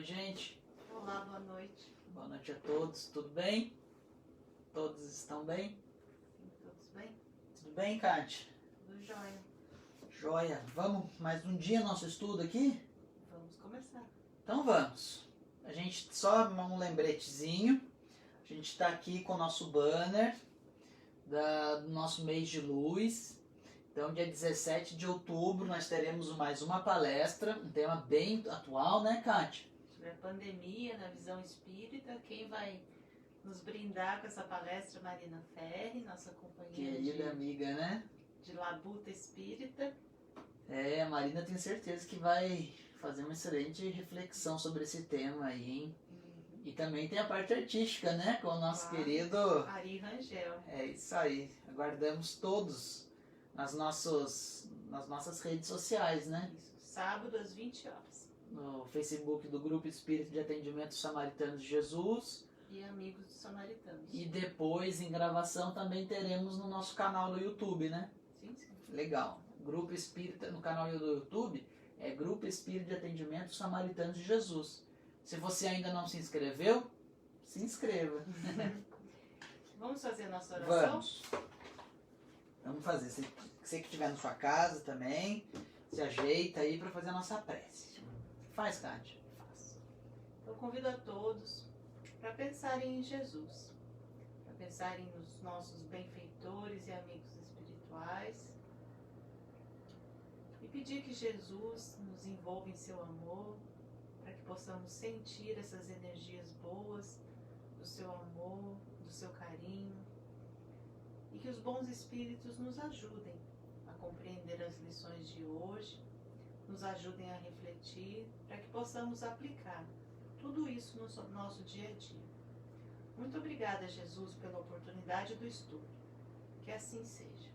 Oi, gente. Olá, boa noite. Boa noite a todos. Tudo bem? Todos estão bem? Sim, todos bem? Tudo bem, Kátia? Tudo jóia. Joia. Vamos mais um dia nosso estudo aqui? Vamos começar. Então vamos. A gente só um lembretezinho. A gente está aqui com o nosso banner do nosso mês de luz. Então, dia 17 de outubro, nós teremos mais uma palestra, um tema bem atual, né, Kátia? Sobre a pandemia na visão espírita, quem vai nos brindar com essa palestra? Marina Ferri, nossa companheira Querida amiga, né? de Labuta Espírita. A Marina tem certeza que vai fazer uma excelente reflexão sobre esse tema aí, hein? E também tem a parte artística, né? Com o nosso querido Ari Rangel. É isso aí. Aguardamos todos nas nossas redes sociais, né? Isso, sábado às 20 horas. No Facebook do Grupo Espírito de Atendimento Samaritanos de Jesus. E Amigos dos Samaritanos. E depois, em gravação, também teremos no nosso canal do YouTube, né? Sim, sim. Legal. Grupo Espírita, no canal do YouTube, é Grupo Espírito de Atendimento Samaritanos de Jesus. Se você ainda não se inscreveu, se inscreva. Vamos fazer a nossa oração? Vamos fazer. Você que estiver na sua casa também, se ajeita aí para fazer a nossa prece. Faz, Kátia. Faz. Eu convido a todos para pensarem em Jesus, para pensarem nos nossos benfeitores e amigos espirituais e pedir que Jesus nos envolva em seu amor, para que possamos sentir essas energias boas do seu amor, do seu carinho, e que os bons espíritos nos ajudem a compreender as lições de hoje, nos ajudem a refletir, para que possamos aplicar tudo isso no nosso dia a dia. Muito obrigada, Jesus, pela oportunidade do estudo. Que assim seja.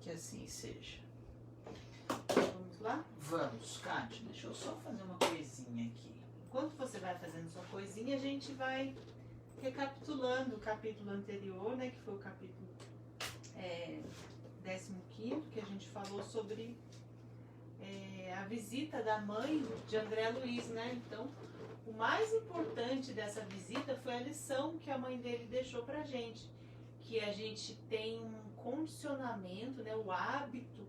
Que assim seja. Vamos lá? Vamos, Kátia, deixa eu só fazer uma coisinha aqui. Enquanto você vai fazendo sua coisinha, a gente vai recapitulando o capítulo anterior, né, que foi o capítulo 15º, que a gente falou sobre a visita da mãe de André Luiz, né? Então, o mais importante dessa visita foi a lição que a mãe dele deixou pra gente, que a gente tem um condicionamento, né, o hábito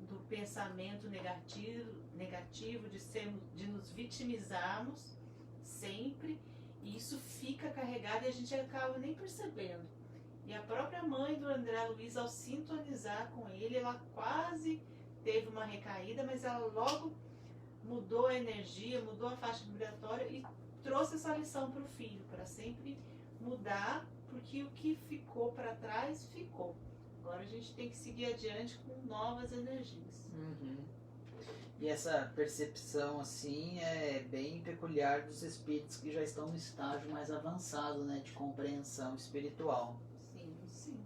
do pensamento negativo de nos vitimizarmos sempre, e isso fica carregado e a gente acaba nem percebendo. E a própria mãe do André Luiz, ao sintonizar com ele, ela quase teve uma recaída, mas ela logo mudou a energia, mudou a faixa vibratória e trouxe essa lição para o filho, para sempre mudar, porque o que ficou para trás, ficou. Agora a gente tem que seguir adiante com novas energias. Uhum. E essa percepção, assim, é bem peculiar dos espíritos que já estão no estágio mais avançado, né, de compreensão espiritual. Sim, sim.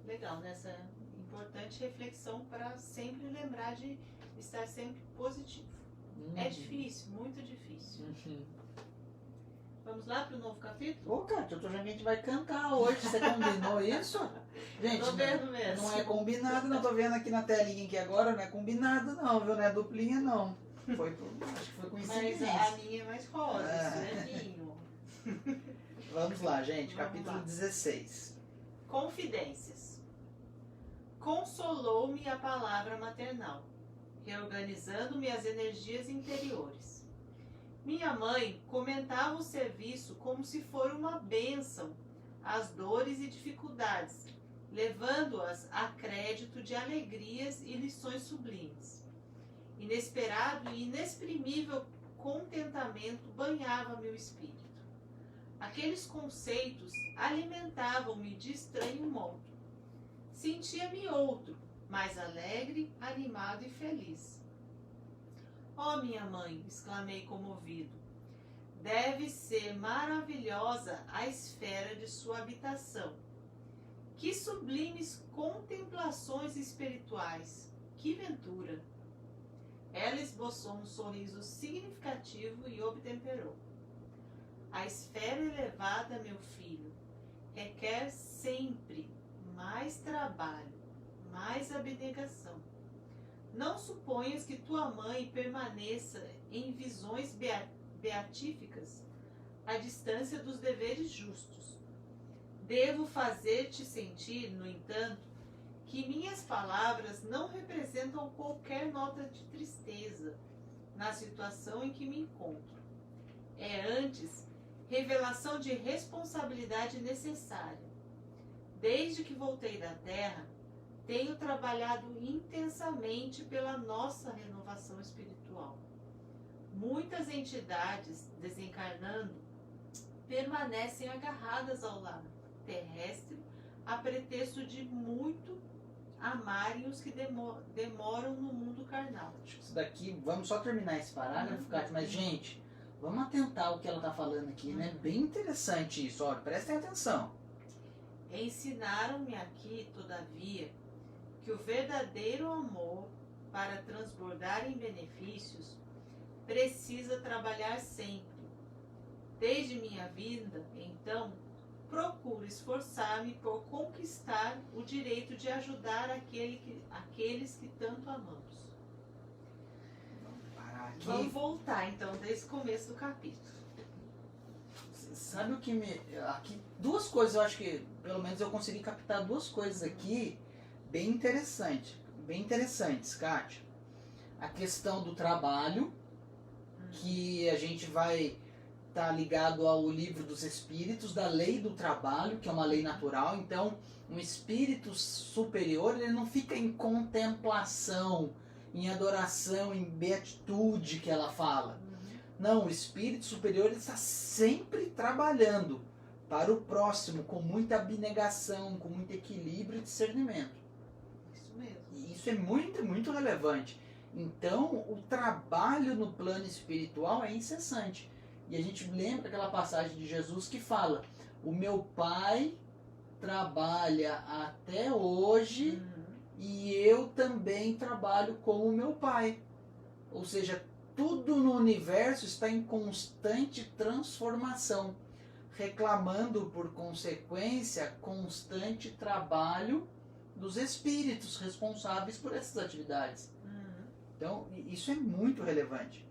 Legal, nessa importante reflexão para sempre lembrar de estar sempre positivo. É difícil, muito difícil. Vamos lá para o novo capítulo? Ô, Kátia, a gente vai cantar hoje. Você combinou isso? Gente, Tô vendo mesmo. não é combinado, não. Tô vendo aqui na telinha aqui agora, não é combinado não, viu? Não é duplinha não. Acho que foi coincidência. Mas a minha é mais rosa, isso é vinho. Vamos lá, gente. Vamos Capítulo lá. 16. Confidências. Consolou-me a palavra maternal, reorganizando-me as energias interiores. Minha mãe comentava o serviço como se for uma bênção, as dores e dificuldades, levando-as a crédito de alegrias e lições sublimes. Inesperado e inexprimível contentamento banhava meu espírito. Aqueles conceitos alimentavam-me de estranho modo. Sentia-me outro, mais alegre, animado e feliz. Oh, minha mãe, exclamei comovido, deve ser maravilhosa a esfera de sua habitação. Que sublimes contemplações espirituais, que ventura! Ela esboçou um sorriso significativo e obtemperou. A esfera elevada, meu filho, requer sempre mais trabalho, mais abnegação. Não suponhas que tua mãe permaneça em visões beatíficas à distância dos deveres justos. Devo fazer-te sentir, no entanto, que minhas palavras não representam qualquer nota de tristeza na situação em que me encontro. É antes revelação de responsabilidade necessária. Desde que voltei da Terra, tenho trabalhado intensamente pela nossa renovação espiritual. Muitas entidades desencarnando permanecem agarradas ao lar terrestre a pretexto de muito amarem os que demoram no mundo carnal. Acho que isso daqui, vamos só terminar esse parágrafo, Kátia, mas gente, vamos atentar ao que ela está falando aqui, né? Bem interessante isso, olha, prestem atenção. Ensinaram-me aqui, todavia, que o verdadeiro amor, para transbordar em benefícios, precisa trabalhar sempre. Desde minha vinda, então, procuro esforçar-me por conquistar o direito de ajudar aqueles que tanto amamos. Vamos parar aqui. Vamos voltar, então, desde o começo do capítulo. Sabe o que me... Aqui, duas coisas, eu acho que, pelo menos eu consegui captar duas coisas aqui bem interessantes, Kátia. A questão do trabalho, que a gente vai estar ligado ao livro dos espíritos, da lei do trabalho, que é uma lei natural. Então, um espírito superior, ele não fica em contemplação, em adoração, em beatitude, que ela fala. Não, o espírito superior ele está sempre trabalhando para o próximo, com muita abnegação, com muito equilíbrio e discernimento. Isso mesmo. E isso é muito, muito relevante. Então, o trabalho no plano espiritual é incessante. E a gente lembra aquela passagem de Jesus que fala: o meu Pai trabalha até hoje e eu também trabalho como o meu Pai. Ou seja, tudo no universo está em constante transformação, reclamando por consequência constante trabalho dos espíritos responsáveis por essas atividades. Então, isso é muito relevante.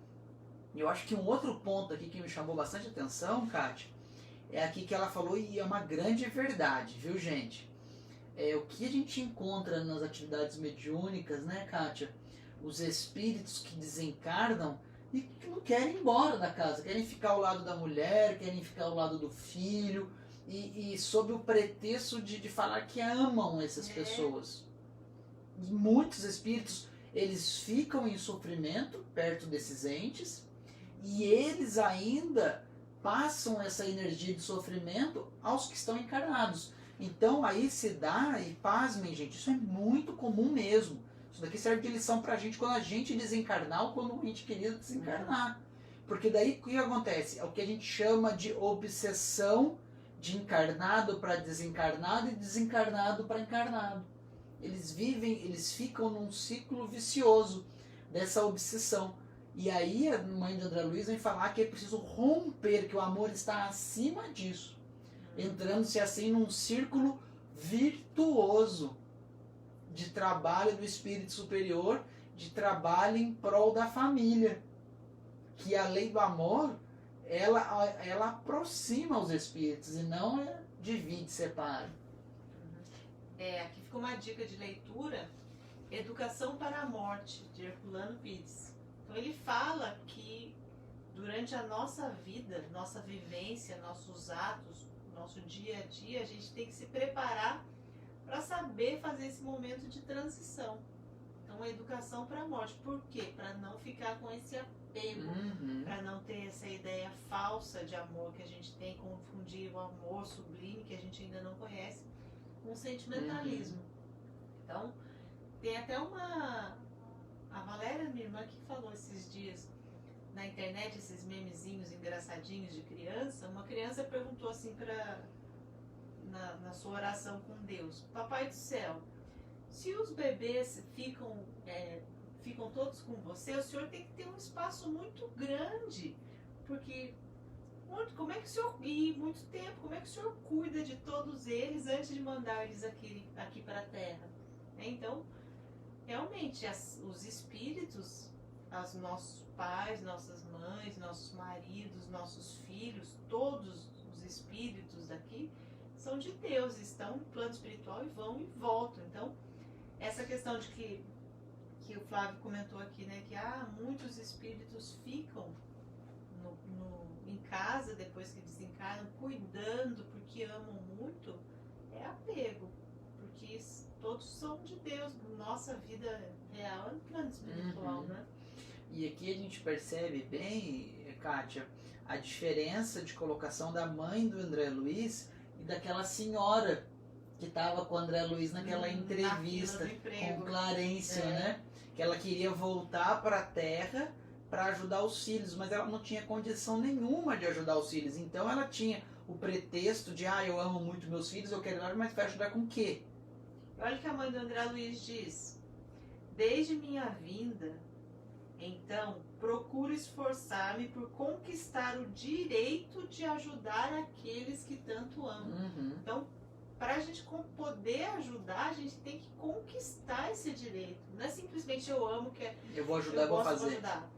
E eu acho que um outro ponto aqui que me chamou bastante atenção, Kátia, é aqui que ela falou, e é uma grande verdade, viu, gente? É o que a gente encontra nas atividades mediúnicas, né, Kátia? Os espíritos que desencarnam e que não querem ir embora da casa, querem ficar ao lado da mulher, querem ficar ao lado do filho, e sob o pretexto de falar que amam essas pessoas. E muitos espíritos, eles ficam em sofrimento perto desses entes, e eles ainda passam essa energia de sofrimento aos que estão encarnados. Então aí se dá, e pasmem, gente, isso é muito comum mesmo. Isso daqui serve de lição pra gente quando a gente desencarnar ou quando o ente querido desencarnar. Porque daí o que acontece? É o que a gente chama de obsessão de encarnado para desencarnado e desencarnado para encarnado. Eles ficam num ciclo vicioso dessa obsessão. E aí a mãe de André Luiz vem falar que é preciso romper, que o amor está acima disso, entrando-se assim num círculo virtuoso de trabalho do espírito superior, de trabalho em prol da família, que a lei do amor ela aproxima os espíritos e não divide, separa. Aqui fica uma dica de leitura: Educação para a Morte, de Herculano Pires. Então ele fala que durante a nossa vida, nossa vivência, nossos atos, nosso dia a dia, a gente tem que se preparar para saber fazer esse momento de transição. Então, a educação para a morte. Por quê? Para não ficar com esse apego, para não ter essa ideia falsa de amor que a gente tem, confundir o amor sublime, que a gente ainda não conhece, com o sentimentalismo. Então, tem até a Valéria, minha irmã, que falou esses dias na internet, esses memezinhos engraçadinhos de criança. Uma criança perguntou assim na sua oração com Deus: Papai do céu, se os bebês ficam todos com você, o senhor tem que ter um espaço muito grande, porque como é que o senhor guia muito tempo, como é que o senhor cuida de todos eles antes de mandar eles aqui para a Terra? Então, realmente, os espíritos, os nossos pais, nossas mães, nossos maridos, nossos filhos, todos os espíritos daqui são de Deus, estão no plano espiritual e vão e voltam. Então, essa questão de que o Flávio comentou aqui, né, que muitos espíritos ficam em casa depois que desencarnam, cuidando porque amam muito, é apego, porque todos são de Deus, nossa vida real é no plano espiritual, né? E aqui a gente percebe bem, Kátia, a diferença de colocação da mãe do André Luiz e daquela senhora que estava com o André Luiz naquela entrevista com Clarencio, né? Que ela queria voltar para a Terra para ajudar os filhos, mas ela não tinha condição nenhuma de ajudar os filhos. Então ela tinha o pretexto de, eu amo muito meus filhos, eu quero ir lá, mas vai ajudar com o quê? Olha o que a mãe do André Luiz diz: desde minha vinda, então, procuro esforçar-me por conquistar o direito de ajudar aqueles que tanto amam. Então, para a gente poder ajudar, a gente tem que conquistar esse direito. Não é simplesmente eu amo, eu vou ajudar, eu vou fazer. Ajudar.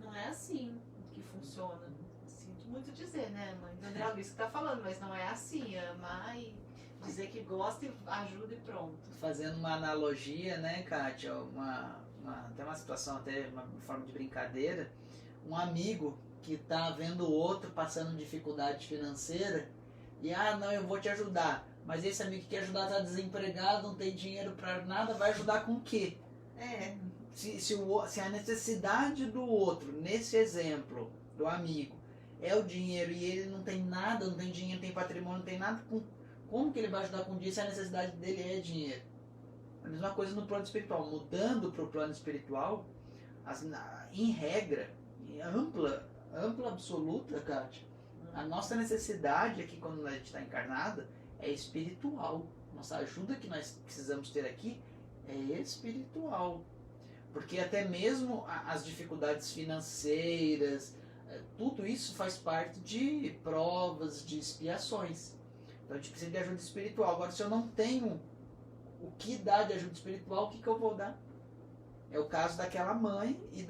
Não é assim que funciona. Sinto muito dizer, né, mãe do André Luiz que está falando, mas não é assim. Amar e dizer que gosta e ajuda e pronto. Fazendo uma analogia, né, Kátia, até uma situação, até uma forma de brincadeira, um amigo que está vendo o outro passando dificuldade financeira e, não, eu vou te ajudar. Mas esse amigo que quer ajudar está desempregado, não tem dinheiro para nada, vai ajudar com o quê? Se a necessidade do outro, nesse exemplo do amigo, é o dinheiro e ele não tem nada, não tem dinheiro, não tem patrimônio, não tem nada, como que ele vai ajudar com isso se a necessidade dele é dinheiro? A mesma coisa no plano espiritual. Mudando para o plano espiritual, em regra, ampla, absoluta, Kátia, a nossa necessidade aqui quando a gente está encarnada é espiritual. Nossa ajuda que nós precisamos ter aqui é espiritual. Porque até mesmo as dificuldades financeiras, tudo isso faz parte de provas, de expiações. Então a gente precisa de ajuda espiritual. Agora, se eu não tenho o que dar de ajuda espiritual, o que eu vou dar? É o caso daquela mãe e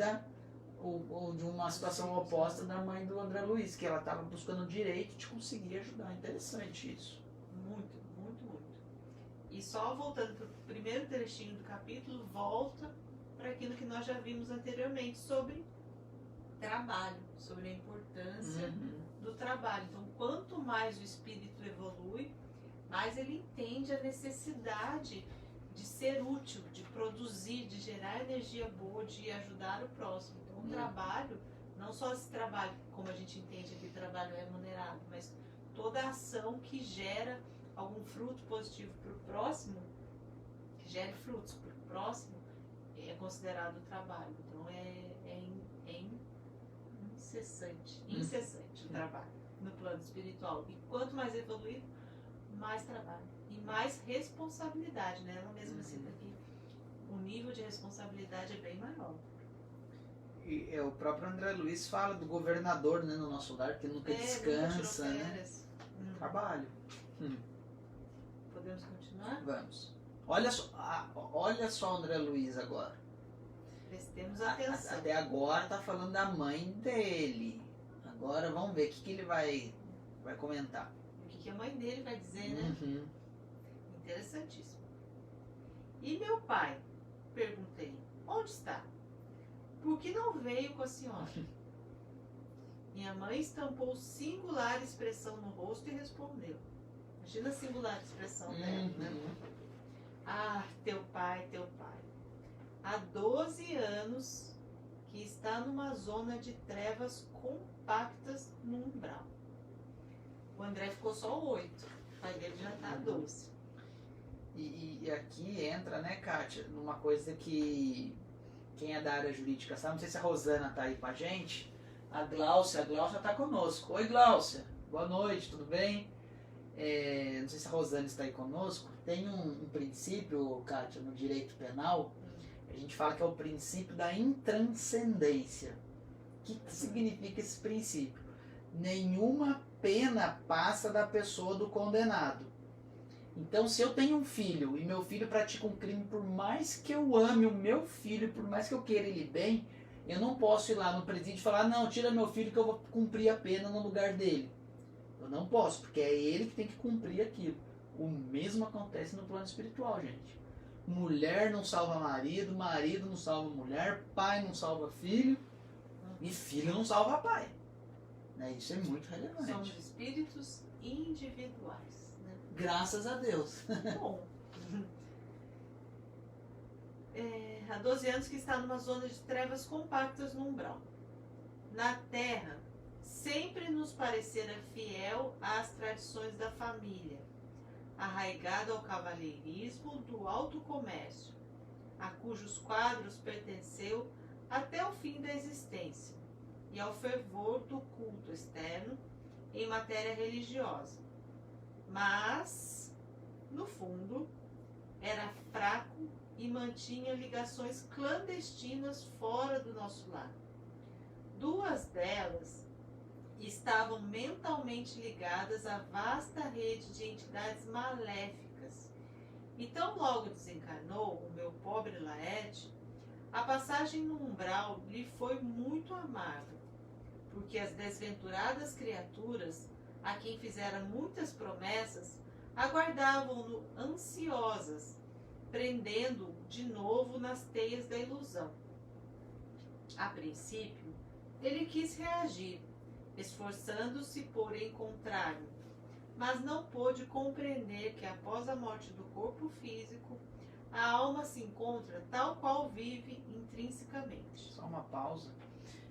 ou de uma situação oposta da mãe do André Luiz, que ela estava buscando o direito de conseguir ajudar. Interessante isso. Muito, muito, muito. E só voltando para o primeiro trechinho do capítulo, volta para aquilo que nós já vimos anteriormente sobre trabalho, sobre a importância do trabalho. Então, quanto mais o espírito evolui, mais ele entende a necessidade de ser útil, de produzir, de gerar energia boa, de ajudar o próximo. Então, o trabalho, não só esse trabalho, como a gente entende aqui, trabalho remunerado, mas toda a ação que gera algum fruto positivo para o próximo, que gere frutos para o próximo, é considerado trabalho. Então, é incessante o trabalho no plano espiritual. E quanto mais evoluído, mais trabalho e mais responsabilidade, né? Ela mesma cita aqui, o nível de responsabilidade é bem maior. E o próprio André Luiz fala do governador, né, no nosso lar, que nunca descansa, né? Trabalho. Podemos continuar? Vamos. Olha só o André Luiz agora. Prestemos atenção. Até agora tá falando da mãe dele. Agora vamos ver o que ele vai comentar. O que a mãe dele vai dizer, né? Interessantíssimo. E meu pai? Perguntei. Onde está? Por que não veio com a senhora? Minha mãe estampou singular expressão no rosto e respondeu. Imagina a singular expressão dela, né? Teu pai. Há 12 anos que está numa zona de trevas compactas no umbral. O André ficou só 8. O pai dele já está 12. E aqui entra, né, Kátia, numa coisa que quem é da área jurídica sabe, não sei se a Rosana tá aí com a gente, a Gláucia tá conosco. Oi, Gláucia, boa noite, tudo bem? Não sei se a Rosana está aí conosco. Tem um princípio, Kátia, no direito penal, a gente fala que é o princípio da intranscendência. O que significa esse princípio? Nenhuma pena passa da pessoa do condenado. Então, se eu tenho um filho e meu filho pratica um crime, por mais que eu ame o meu filho, por mais que eu queira ele bem, Eu não posso ir lá no presídio e falar, não, tira meu filho que eu vou cumprir a pena no lugar dele. Eu não posso, porque é ele que tem que cumprir aquilo. O mesmo acontece no plano espiritual, gente. Mulher não salva marido, marido não salva mulher, pai não salva filho e filho não salva pai. Né? Isso é muito relevante. Somos espíritos individuais. Né? Graças a Deus. Bom. Há 12 anos que está numa zona de trevas compactas no umbral. Na Terra, sempre nos parecera fiel às tradições da família, arraigado ao cavalheirismo do alto comércio, a cujos quadros pertenceu até o fim da existência, e ao fervor do culto externo em matéria religiosa. Mas, no fundo, era fraco e mantinha ligações clandestinas fora do nosso lar. Duas delas estavam mentalmente ligadas à vasta rede de entidades maléficas. E tão logo desencarnou o meu pobre Laerte, a passagem no umbral lhe foi muito amarga, porque as desventuradas criaturas, a quem fizera muitas promessas, aguardavam-no ansiosas, prendendo-o de novo nas teias da ilusão. A princípio, ele quis reagir, esforçando-se por encontrar-me, mas não pôde compreender que após a morte do corpo físico, a alma se encontra tal qual vive intrinsecamente. Só uma pausa.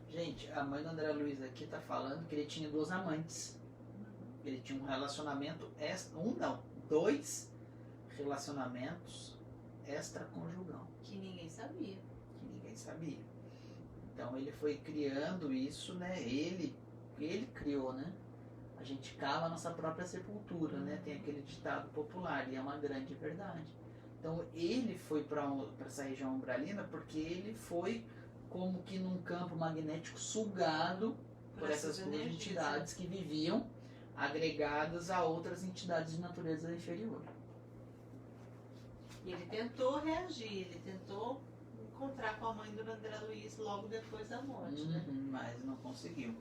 Gente, a mãe do André Luiz aqui está falando que ele tinha 2 amantes. Ele tinha um relacionamento, dois relacionamentos extraconjugal. Que ninguém sabia. Que ninguém sabia. Então ele foi criando isso, né? Ele criou, né? A gente cava a nossa própria sepultura, né? Tem aquele ditado popular, e é uma grande verdade. Então ele foi para essa região umbralina porque ele foi como que num campo magnético sugado por essas duas entidades que viviam agregadas a outras entidades de natureza inferior. E ele tentou reagir, ele tentou encontrar com a mãe do André Luiz logo depois da morte, né? Mas não conseguiu.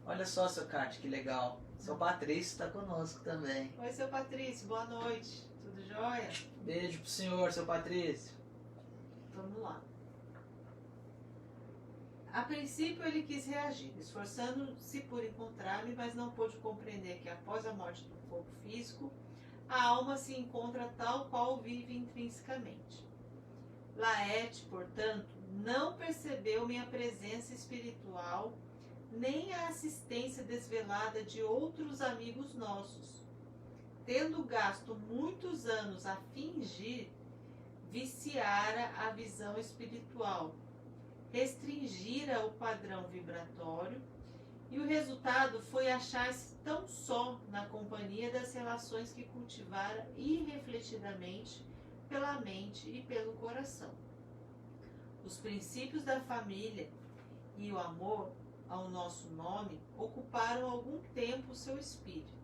Olha só, seu Cátia, que legal. Seu Patrício está conosco também. Oi, seu Patrício, boa noite. Tudo jóia? Beijo pro senhor, seu Patrício. Vamos lá. A princípio ele quis reagir, esforçando-se por encontrar-me, mas não pôde compreender que após a morte do corpo físico, a alma se encontra tal qual vive intrinsecamente. Laerte, portanto, não percebeu minha presença espiritual, nem a assistência desvelada de outros amigos nossos. Tendo gasto muitos anos a fingir, viciara a visão espiritual, restringira o padrão vibratório, e o resultado foi achar-se tão só na companhia das relações que cultivara irrefletidamente pela mente e pelo coração. Os princípios da família e o amor ao nosso nome ocuparam algum tempo o seu espírito.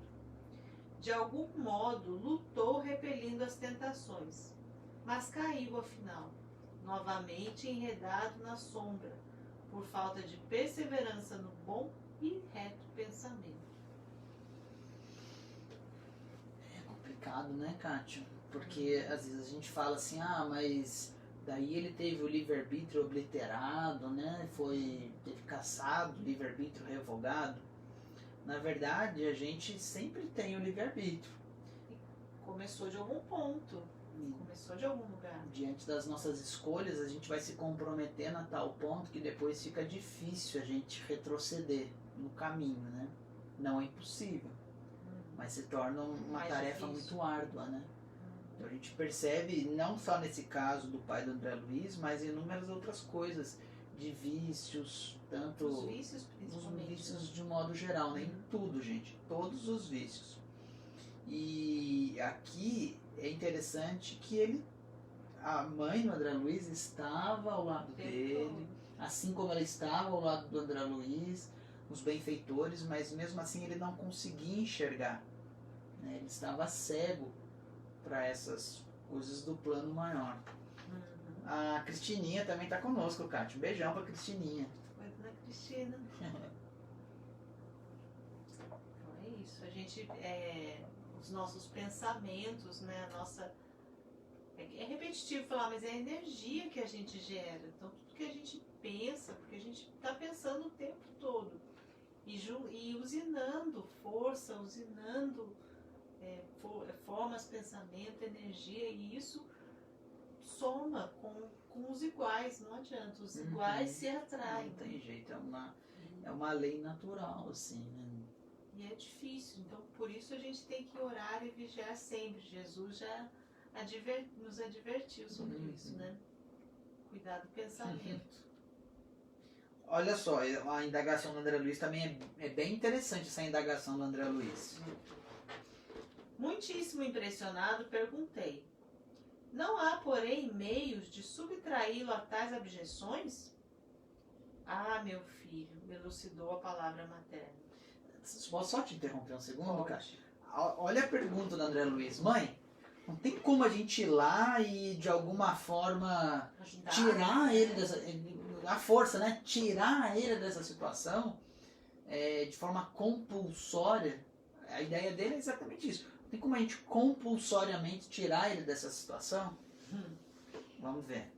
De algum modo lutou repelindo as tentações, mas caiu afinal, novamente enredado na sombra, por falta de perseverança no bom e reto pensamento. É complicado, né, Kátia? Porque às vezes a gente fala assim, mas daí ele teve o livre-arbítrio obliterado, né? Teve caçado, livre-arbítrio revogado. Na verdade, a gente sempre tem o livre-arbítrio. Começou de algum ponto, começou de algum lugar. Diante das nossas escolhas, a gente vai se comprometendo a tal ponto que depois fica difícil a gente retroceder no caminho, né? Não é impossível, mas se torna uma tarefa muito árdua, né? Então a gente percebe, não só nesse caso do pai do André Luiz, mas inúmeras outras coisas, de vícios, tanto os vícios principalmente. Os vícios de modo geral, né? Em tudo, gente, todos os vícios. E aqui é interessante que a mãe do André Luiz estava ao lado dele, assim como ela estava ao lado do André Luiz, os benfeitores, mas mesmo assim ele não conseguia enxergar, né? Ele estava cego para essas coisas do plano maior. A Cristininha também tá conosco, Kátia. Um beijão pra Cristininha. Oi, dona Cristina. Então é isso. A gente, os nossos pensamentos, né? A nossa... É repetitivo falar, mas é a energia que a gente gera. Então, tudo que a gente pensa, porque a gente está pensando o tempo todo. E usinando força, usinando formas, pensamento, energia, e isso soma com os iguais, não adianta. Os iguais se atraem. Não tem jeito, é uma lei natural, assim, né? E é difícil, então por isso a gente tem que orar e vigiar sempre. Jesus já nos advertiu sobre isso, né? Cuidar do pensamento. Olha só, a indagação do André Luiz também é bem interessante, essa indagação do André Luiz. Muitíssimo impressionado, perguntei: não há, porém, meios de subtraí-lo a tais objeções? Ah, meu filho, elucidou a palavra materna. Posso só te interromper um segundo, cara? Pode. Olha a pergunta do André Luiz. Mãe, não tem como a gente ir lá e de alguma forma Ajudar, tirar ele dessa... A força, né? Tirar ele dessa situação de forma compulsória. A ideia dele é exatamente isso. Não tem como a gente compulsoriamente tirar ele dessa situação? Vamos ver.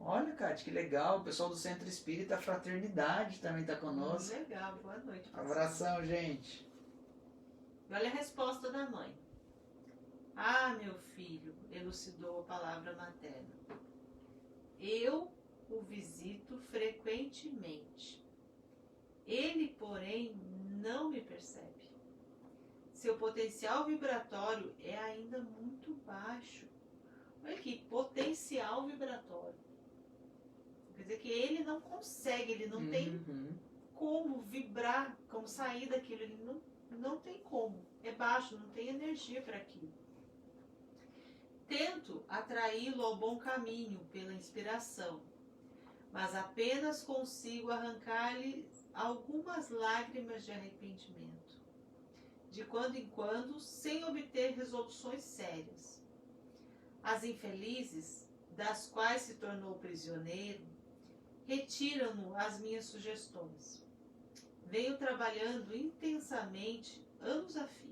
Olha, Kátia, que legal. O pessoal do Centro Espírita Fraternidade também está conosco. Legal, boa noite. Abração, gente. E olha a resposta da mãe. Ah, meu filho, elucidou a palavra materna. Eu o visito frequentemente. Ele, porém, não me percebe. Seu potencial vibratório é ainda muito baixo. Olha aqui, potencial vibratório. Quer dizer que ele não consegue, ele não tem como vibrar, como sair daquilo, ele não tem como. É baixo, não tem energia para aquilo. Tento atraí-lo ao bom caminho pela inspiração, mas apenas consigo arrancar-lhe algumas lágrimas de arrependimento, de quando em quando, sem obter resoluções sérias. As infelizes, das quais se tornou prisioneiro, retiram-no as minhas sugestões. Venho trabalhando intensamente anos a fio.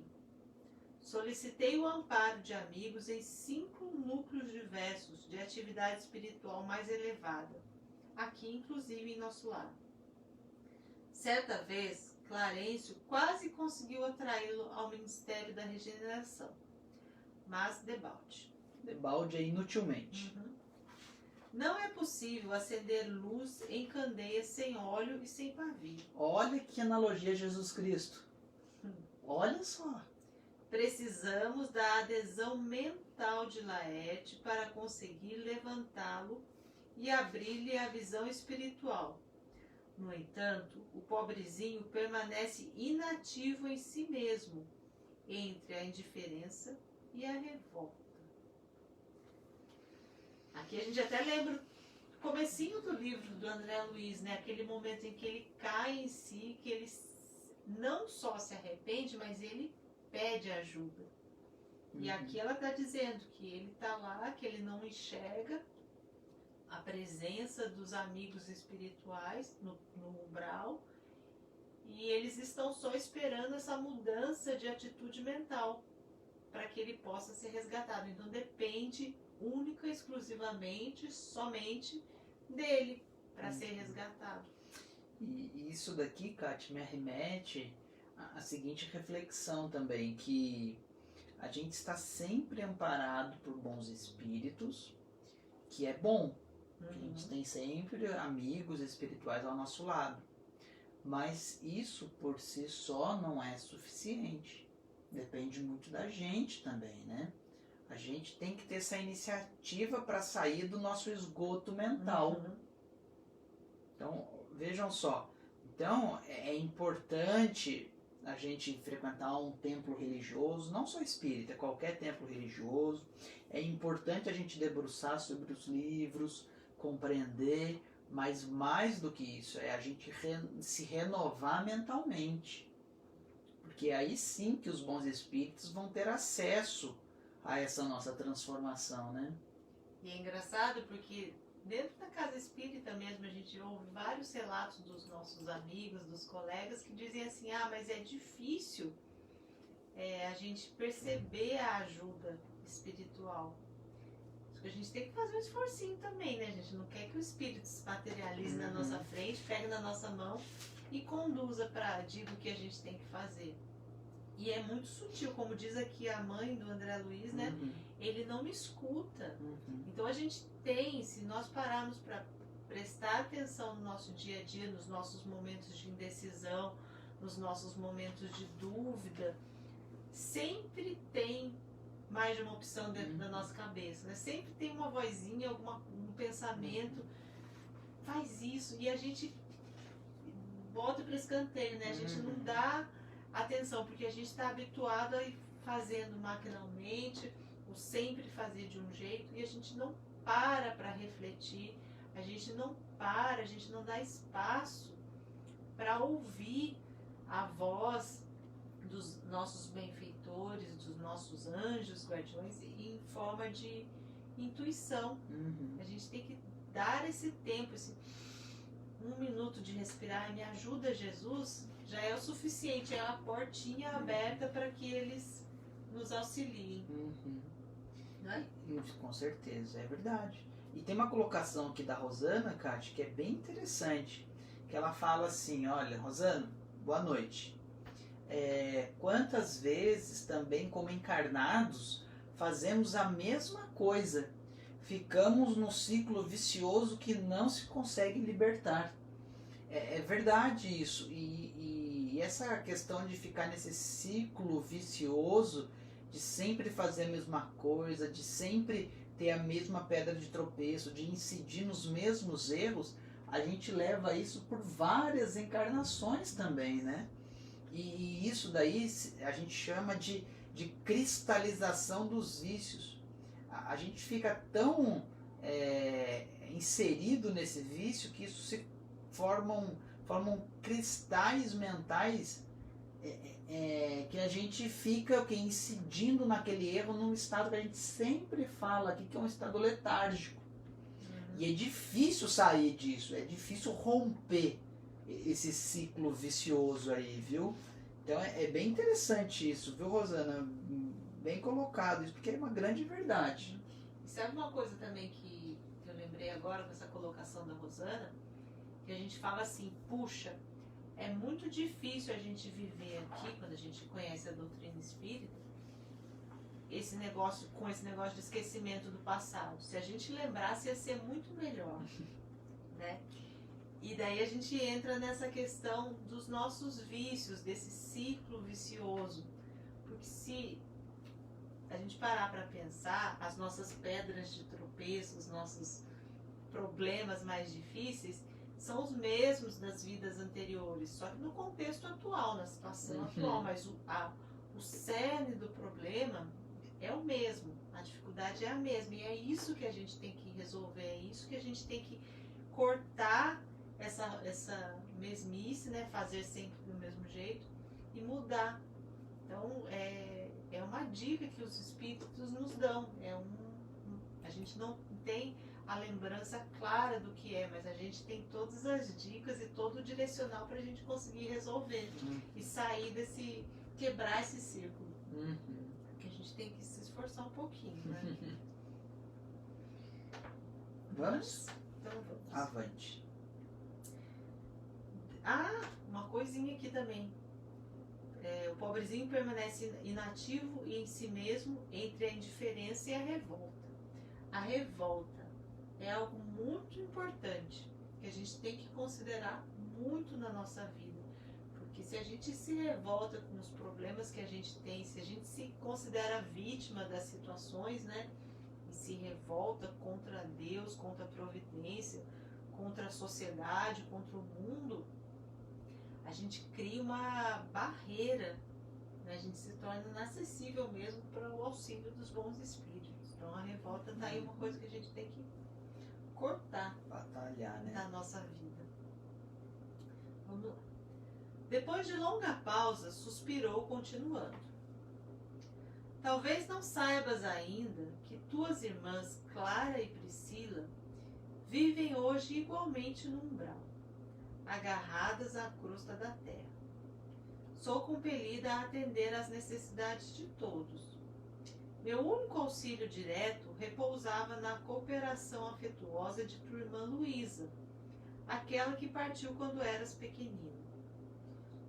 Solicitei o amparo de amigos em 5 núcleos diversos de atividade espiritual mais elevada, aqui inclusive em nosso lar. Certa vez, Clarencio quase conseguiu atraí-lo ao Ministério da Regeneração, mas debalde. Debalde é inutilmente. Não é possível acender luz em candeias sem óleo e sem pavio. Olha que analogia a Jesus Cristo. Olha só. Precisamos da adesão mental de Laerte para conseguir levantá-lo e abrir-lhe a visão espiritual. No entanto, o pobrezinho permanece inativo em si mesmo, entre a indiferença e a revolta. Aqui a gente até lembra o comecinho do livro do André Luiz, né? Aquele momento em que ele cai em si, que ele não só se arrepende, mas ele pede ajuda. E aqui ela está dizendo que ele está lá, que ele não enxerga a presença dos amigos espirituais no umbral, e eles estão só esperando essa mudança de atitude mental para que ele possa ser resgatado. Então depende única, exclusivamente, somente dele para ser resgatado. E isso daqui, Kátia, me remete à seguinte reflexão também, que a gente está sempre amparado por bons espíritos, que é bom. A gente tem sempre amigos espirituais ao nosso lado. Mas isso por si só não é suficiente. Depende muito da gente também, né? A gente tem que ter essa iniciativa para sair do nosso esgoto mental. Então, vejam só. Então, é importante a gente frequentar um templo religioso, não só espírita, qualquer templo religioso. É importante a gente debruçar sobre os livros, compreender, mas mais do que isso, é a gente se renovar mentalmente. Porque aí sim que os bons espíritos vão ter acesso a essa nossa transformação, né? E é engraçado porque dentro da casa espírita mesmo a gente ouve vários relatos dos nossos amigos, dos colegas que dizem assim, mas é difícil a gente perceber a ajuda espiritual. A gente tem que fazer um esforcinho também, né? A gente não quer que o espírito se materialize na nossa frente, pegue na nossa mão e conduza para diga o que a gente tem que fazer. E é muito sutil, como diz aqui a mãe do André Luiz, né? Ele não me escuta. Então a gente tem, se nós pararmos para prestar atenção no nosso dia a dia, nos nossos momentos de indecisão, nos nossos momentos de dúvida, sempre tem mais de uma opção dentro da nossa cabeça, né? Sempre tem uma vozinha, um pensamento, faz isso, e a gente bota para escanteio, né? A gente não dá atenção, porque a gente está habituado a ir fazendo maquinalmente, ou sempre fazer de um jeito, e a gente não para refletir, a gente não dá espaço para ouvir a voz dos nossos benfeitores, dos nossos anjos, guardiões, em forma de intuição. A gente tem que dar esse tempo, esse 1 minuto de respirar, me ajuda Jesus, já é o suficiente, é a portinha aberta para que eles nos auxiliem. Não é? Com certeza, é verdade. E tem uma colocação aqui da Rosana, Kátia, que é bem interessante, que ela fala assim, olha, Rosana, boa noite. Quantas vezes também como encarnados fazemos a mesma coisa, ficamos num ciclo vicioso que não se consegue libertar. É verdade isso, e essa questão de ficar nesse ciclo vicioso, de sempre fazer a mesma coisa, de sempre ter a mesma pedra de tropeço, de incidir nos mesmos erros, a gente leva isso por várias encarnações também, né? E isso daí a gente chama de cristalização dos vícios. A gente fica tão inserido nesse vício que isso se formam cristais mentais que a gente fica incidindo naquele erro num estado que a gente sempre fala aqui que é um estado letárgico. E é difícil sair disso, é difícil romper esse ciclo vicioso aí, viu? Então é bem interessante isso, viu, Rosana? Bem colocado isso, porque é uma grande verdade. E sabe uma coisa também que eu lembrei agora com essa colocação da Rosana? Que a gente fala assim, puxa, é muito difícil a gente viver aqui, quando a gente conhece a doutrina espírita, esse negócio de esquecimento do passado. Se a gente lembrasse, ia ser muito melhor, né? E daí a gente entra nessa questão dos nossos vícios, desse ciclo vicioso. Porque se a gente parar para pensar, as nossas pedras de tropeço, os nossos problemas mais difíceis, são os mesmos das vidas anteriores, só que no contexto atual, na situação atual. Mas o cerne do problema é o mesmo, a dificuldade é a mesma. E é isso que a gente tem que resolver, é isso que a gente tem que cortar essa mesmice, né? Fazer sempre do mesmo jeito e mudar. Então, é uma dica que os espíritos nos dão. A gente não tem a lembrança clara do que é, mas a gente tem todas as dicas e todo o direcional para a gente conseguir resolver e sair quebrar esse círculo. Porque a gente tem que se esforçar um pouquinho, né? Vamos? Então vamos. Avante. Uma coisinha aqui também. O pobrezinho permanece inativo e em si mesmo entre a indiferença e a revolta. A revolta é algo muito importante que a gente tem que considerar muito na nossa vida. Porque se a gente se revolta com os problemas que a gente tem, se a gente se considera vítima das situações, né? E se revolta contra Deus, contra a providência, contra a sociedade, contra o mundo, a gente cria uma barreira, né? A gente se torna inacessível mesmo para o auxílio dos bons espíritos. Então a revolta está aí uma coisa que a gente tem que cortar, batalhar, né? na nossa vida. Vamos lá. Depois de longa pausa, suspirou, continuando. Talvez não saibas ainda que tuas irmãs Clara e Priscila vivem hoje igualmente no umbral, agarradas à crosta da terra. Sou compelida a atender às necessidades de todos. Meu único auxílio direto repousava na cooperação afetuosa de tua irmã Luísa, aquela que partiu quando eras pequenino.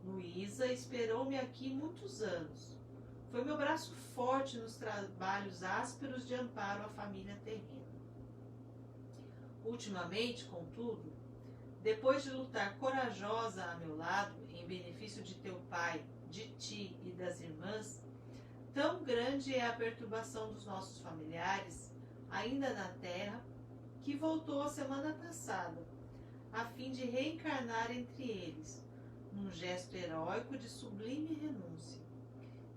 Luísa esperou-me aqui muitos anos. Foi meu braço forte nos trabalhos ásperos de amparo à família terrena. Ultimamente, contudo, depois de lutar corajosa a meu lado em benefício de teu pai, de ti e das irmãs, tão grande é a perturbação dos nossos familiares, ainda na terra, que voltou a semana passada, a fim de reencarnar entre eles, num gesto heróico de sublime renúncia.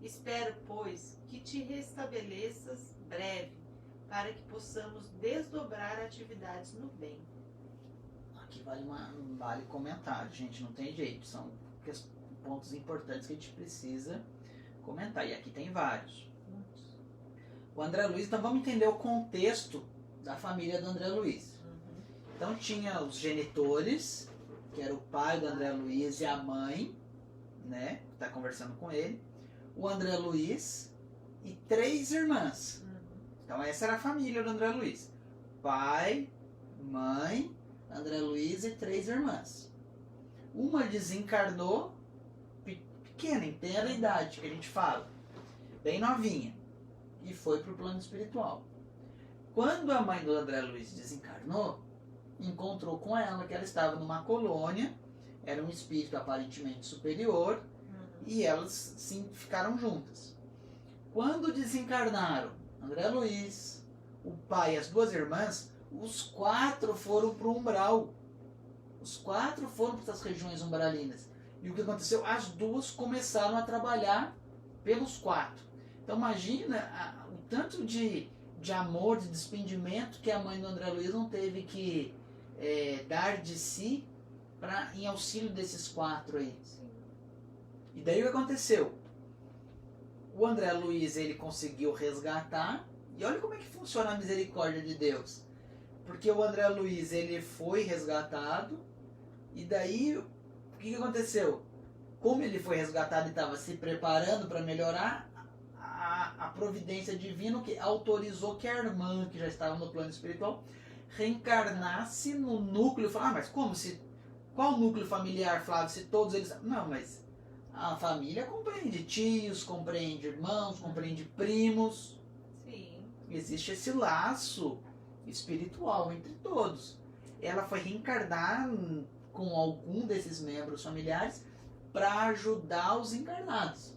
Espero, pois, que te restabeleças breve, para que possamos desdobrar atividades no bem. Aqui vale comentário, gente, não tem jeito. São pontos importantes que a gente precisa comentar. E aqui tem vários. Muitos. O André Luiz, então vamos entender o contexto da família do André Luiz. Então tinha os genitores, que era o pai do André Luiz e a mãe, né, que está conversando com ele. O André Luiz e 3 irmãs. Então essa era a família do André Luiz. Pai, mãe, André Luiz e 3 irmãs. Uma desencarnou pequena, em tenra idade, que a gente fala, bem novinha, e foi para o plano espiritual. Quando a mãe do André Luiz desencarnou, encontrou com ela que ela estava numa colônia, era um espírito aparentemente superior, e elas sim ficaram juntas. Quando desencarnaram André Luiz, o pai e as 2 irmãs, os 4 foram para o umbral. Os 4 foram para essas regiões umbralinas. E o que aconteceu? As 2 começaram a trabalhar pelos 4. Então imagina o tanto de amor, de despendimento que a mãe do André Luiz não teve que dar de si em auxílio desses 4 aí. E daí o que aconteceu? O André Luiz, ele conseguiu resgatar, e olha como é que funciona a misericórdia de Deus. Porque o André Luiz, ele foi resgatado, e daí o que aconteceu? Como ele foi resgatado e estava se preparando para melhorar, a providência divina que autorizou que a irmã, que já estava no plano espiritual, reencarnasse no núcleo. Mas como se... Qual núcleo familiar, Flávio, se todos eles... Não, mas a família compreende tios, compreende irmãos, compreende primos. Sim. Existe esse laço espiritual entre todos. Ela foi reencarnar com algum desses membros familiares para ajudar os encarnados.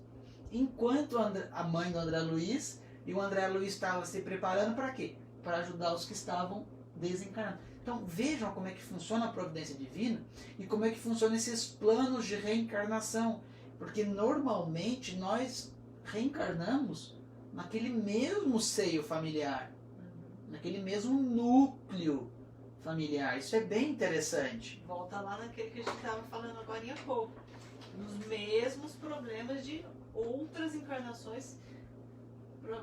Enquanto a mãe do André Luiz e o André Luiz estava se preparando para quê? Para ajudar os que estavam desencarnados. Então vejam como é que funciona a providência divina e como é que funcionam esses planos de reencarnação. Porque normalmente nós reencarnamos naquele mesmo seio familiar, naquele mesmo núcleo familiar. Isso é bem interessante. Volta lá naquele que a gente estava falando agora há pouco. Nos mesmos problemas de outras encarnações,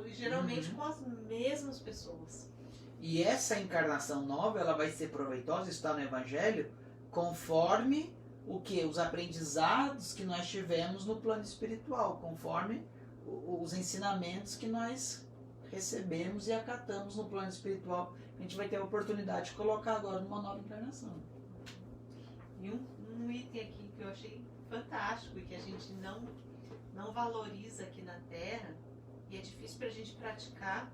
geralmente com as mesmas pessoas. E essa encarnação nova, ela vai ser proveitosa, está no Evangelho, conforme os aprendizados que nós tivemos no plano espiritual, conforme os ensinamentos que nós recebemos e acatamos no plano espiritual, a gente vai ter a oportunidade de colocar agora numa nova encarnação. E um item aqui que eu achei fantástico e que a gente não valoriza aqui na Terra, e é difícil para a gente praticar,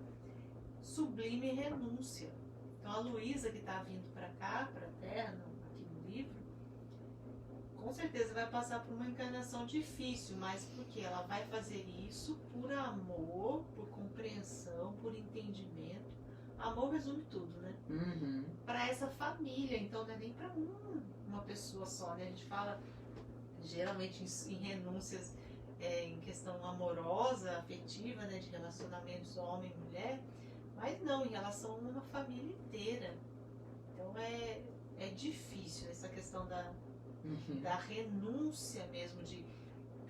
sublime renúncia. Então a Luísa, que está vindo para cá, para a Terra, aqui no livro, com certeza vai passar por uma encarnação difícil, mas porque ela vai fazer isso por amor, por compreensão, por entendimento. Amor resume tudo, né? Para essa família, então não é nem para uma pessoa só, né? A gente fala geralmente em renúncias em questão amorosa, afetiva, né? De relacionamentos homem e mulher, mas não, em relação a uma família inteira. Então é difícil essa questão da renúncia mesmo, de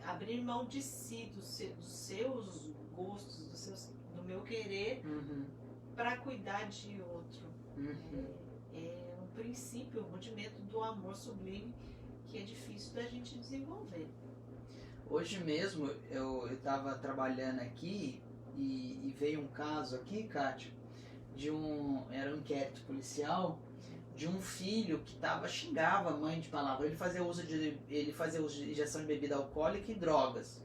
abrir mão de si, dos seus gostos, do meu querer para cuidar de outro. É um princípio, um rudimento do amor sublime que é difícil da gente desenvolver. Hoje mesmo eu estava trabalhando aqui e veio um caso aqui, Kátia, era um inquérito policial de um filho que xingava a mãe de palavra. Ele fazia uso de injeção de bebida alcoólica e drogas.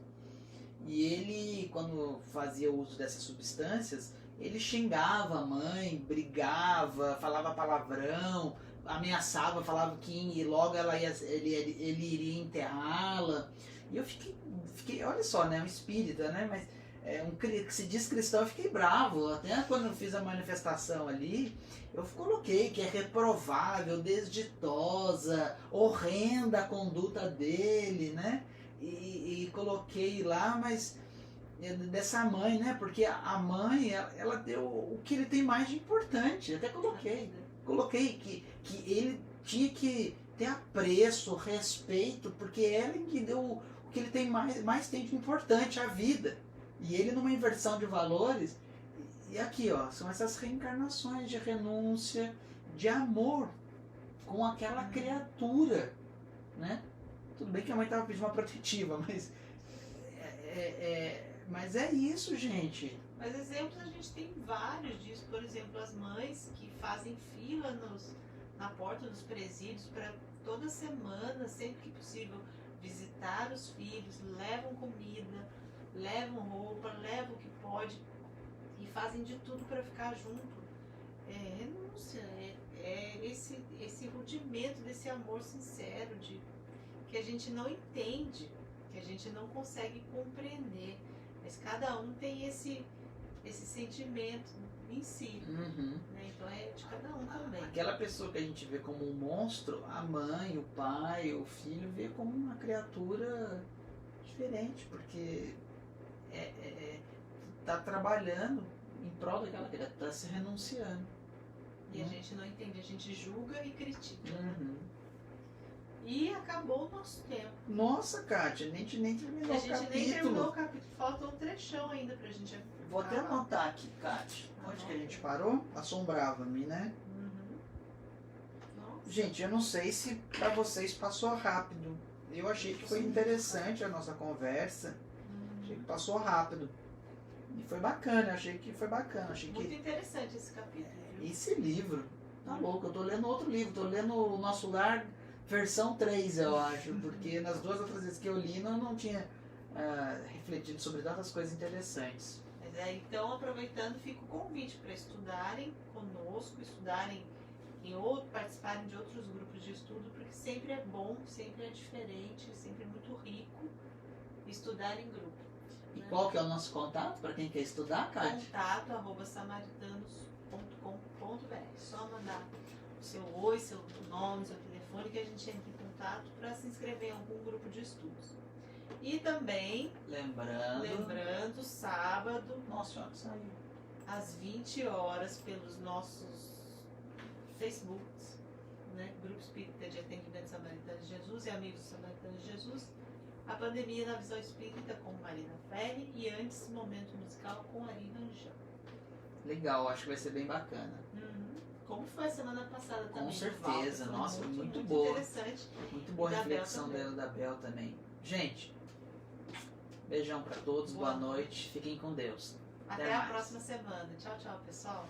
E ele, quando fazia uso dessas substâncias, ele xingava a mãe, brigava, falava palavrão, ameaçava, falava que logo ele iria enterrá-la. E eu fiquei, olha só, né, um espírita, né, mas que se diz cristão, eu fiquei bravo. Até quando eu fiz a manifestação ali, eu coloquei que é reprovável, desditosa, horrenda a conduta dele, né? E coloquei lá, mas dessa mãe, né? Porque a mãe, ela deu o que ele tem mais de importante. Até coloquei que ele tinha que ter apreço, respeito, porque ela que deu o que ele tem mais tem de importante, a vida. E ele, numa inversão de valores, e aqui, ó, são essas reencarnações de renúncia, de amor com aquela criatura, né? Tudo bem que a mãe estava pedindo uma protetiva, mas é isso, gente. Mas exemplos a gente tem vários disso. Por exemplo, as mães que fazem fila na porta dos presídios para toda semana, sempre que possível, visitar os filhos, levam comida, levam roupa, levam o que pode e fazem de tudo para ficar junto. É renúncia, esse rudimento desse amor sincero que a gente não entende, que a gente não consegue compreender, mas cada um tem esse sentimento em si, né? Então é de cada um também. Aquela pessoa que a gente vê como um monstro, a mãe, o pai, o filho vê como uma criatura diferente, porque tá trabalhando em prol daquela criatura, tá se renunciando. E a gente não entende, a gente julga e critica. E acabou o nosso tempo. Nossa, Kátia, nem terminou o capítulo. A gente nem terminou o capítulo, falta um trechão ainda pra gente. Vou até anotar aqui, Kátia. Onde que a gente parou? Assombrava-me, né? Gente, eu não sei se pra vocês passou rápido. Eu achei que foi interessante a nossa conversa. Achei que passou rápido. E foi bacana, achei que foi bacana. Muito interessante esse capítulo. Esse livro, tá louco, eu tô lendo outro livro, tô lendo O Nosso Lar, versão 3, eu acho, porque nas duas outras vezes que eu li não tinha refletido sobre tantas coisas interessantes. Mas então, aproveitando, fica o convite para estudarem conosco, participarem de outros grupos de estudo, porque sempre é bom, sempre é diferente, sempre é muito rico estudar em grupo. E qual que é o nosso contato para quem quer estudar, Kátia? contato@samaritanos.com.br. Só mandar o seu oi, seu nome, seu telefone, que a gente entra em contato para se inscrever em algum grupo de estudos. E também, lembrando, sábado, nossa, já saiu, às 20 horas, pelos nossos Facebooks, né? Grupo Espírita de Atendimento Samaritano de Jesus e Amigos Samaritanos de Jesus, A Pandemia na Visão Espírita com Marina Ferri e antes Momento Musical com Ari Rangel. Legal, acho que vai ser bem bacana. Como foi a semana passada também. Com certeza, nossa, foi muito boa. Interessante. Muito boa a reflexão dela, da Bel também. Gente, beijão pra todos, boa noite, fiquem com Deus. Até a próxima semana. Tchau, tchau, pessoal.